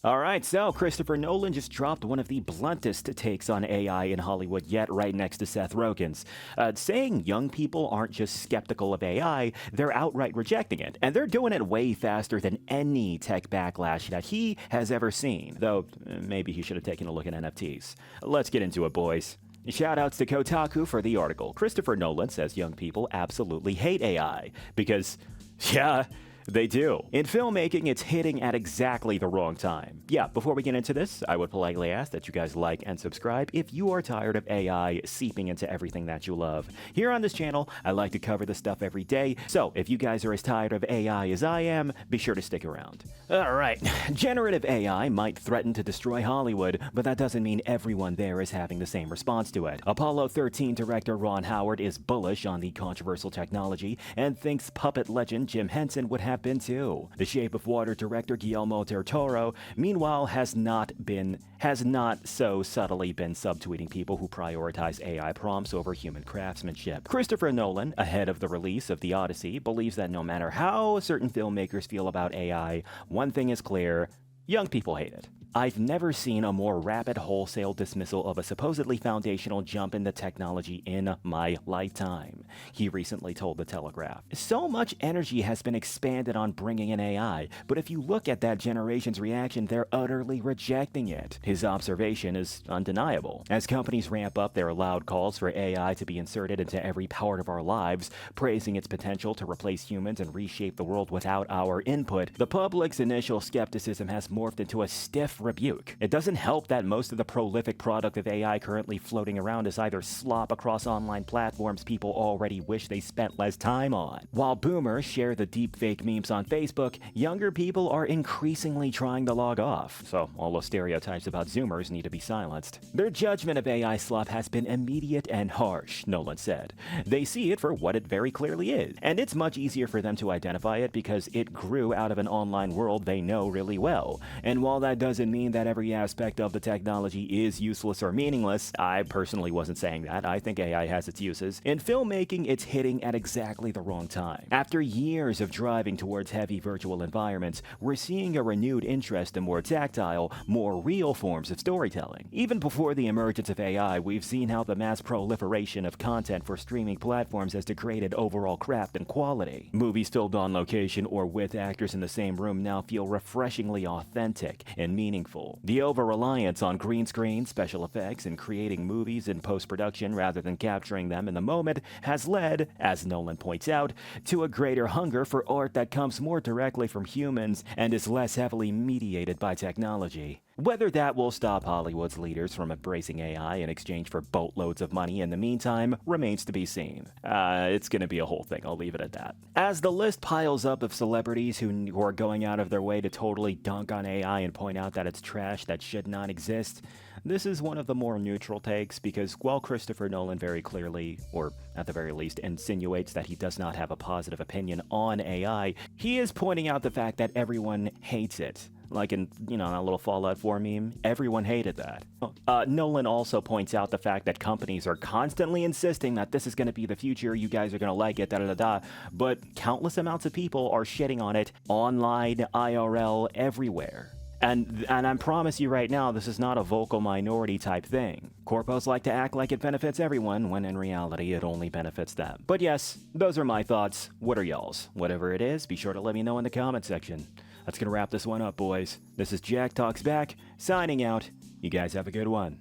Alright, so Christopher Nolan just dropped one of the bluntest takes on AI in Hollywood yet, right next to Seth Rogen's. Saying young people aren't just skeptical of AI, they're outright rejecting it. And they're doing it way faster than any tech backlash that he has ever seen. Though, maybe he should have taken a look at NFTs. Let's get into it, boys. Shoutouts to Kotaku for the article. Christopher Nolan says young people absolutely hate AI. Because, yeah, they do. In filmmaking, it's hitting at exactly the wrong time. Yeah, before we get into this, I would politely ask that you guys like and subscribe if you are tired of AI seeping into everything that you love. Here on this channel, I like to cover this stuff every day, so if you guys are as tired of AI as I am, be sure to stick around. Alright, generative AI might threaten to destroy Hollywood, but that doesn't mean everyone there is having the same response to it. Apollo 13 director Ron Howard is bullish on the controversial technology and thinks puppet legend Jim Henson would have been too. The Shape of Water director Guillermo del Toro, meanwhile, has not so subtly been subtweeting people who prioritize AI prompts over human craftsmanship. Christopher Nolan, ahead of the release of The Odyssey, believes that no matter how certain filmmakers feel about AI, one thing is clear: young people hate it. I've never seen a more rapid wholesale dismissal of a supposedly foundational jump in the technology in my lifetime, he recently told The Telegraph. So much energy has been expanded on bringing in AI, but if you look at that generation's reaction, they're utterly rejecting it. His observation is undeniable. As companies ramp up their loud calls for AI to be inserted into every part of our lives, praising its potential to replace humans and reshape the world without our input, the public's initial skepticism has morphed into a stiff rebuke. It doesn't help that most of the prolific product of AI currently floating around is either slop across online platforms people already wish they spent less time on. While boomers share the deepfake memes on Facebook, younger people are increasingly trying to log off. So all those stereotypes about Zoomers need to be silenced. Their judgment of AI slop has been immediate and harsh, Nolan said. They see it for what it very clearly is, and it's much easier for them to identify it because it grew out of an online world they know really well. And while that doesn't mean that every aspect of the technology is useless or meaningless, I personally wasn't saying that. I think AI has its uses. In filmmaking, it's hitting at exactly the wrong time. After years of driving towards heavy virtual environments, we're seeing a renewed interest in more tactile, more real forms of storytelling. Even before the emergence of AI, we've seen how the mass proliferation of content for streaming platforms has degraded overall craft and quality. Movies filmed on location or with actors in the same room now feel refreshingly authentic and meaningful. The over-reliance on green screen, special effects, and creating movies in post-production rather than capturing them in the moment has led, as Nolan points out, to a greater hunger for art that comes more directly from humans and is less heavily mediated by technology. Whether that will stop Hollywood's leaders from embracing AI in exchange for boatloads of money in the meantime remains to be seen. It's gonna be a whole thing, I'll leave it at that. As the list piles up of celebrities who are going out of their way to totally dunk on AI and point out that it's trash that should not exist, this is one of the more neutral takes because while Christopher Nolan very clearly, or at the very least, insinuates that he does not have a positive opinion on AI, he is pointing out the fact that everyone hates it. Like in, that little Fallout 4 meme, everyone hated that. Nolan also points out the fact that companies are constantly insisting that this is going to be the future, you guys are going to like it, da-da-da-da, but countless amounts of people are shitting on it online, IRL, everywhere. And I promise you right now, this is not a vocal minority type thing. Corpos like to act like it benefits everyone, when in reality it only benefits them. But yes, those are my thoughts. What are y'all's? Whatever it is, be sure to let me know in the comment section. That's gonna wrap this one up, boys. This is Jack Talks Back, signing out. You guys have a good one.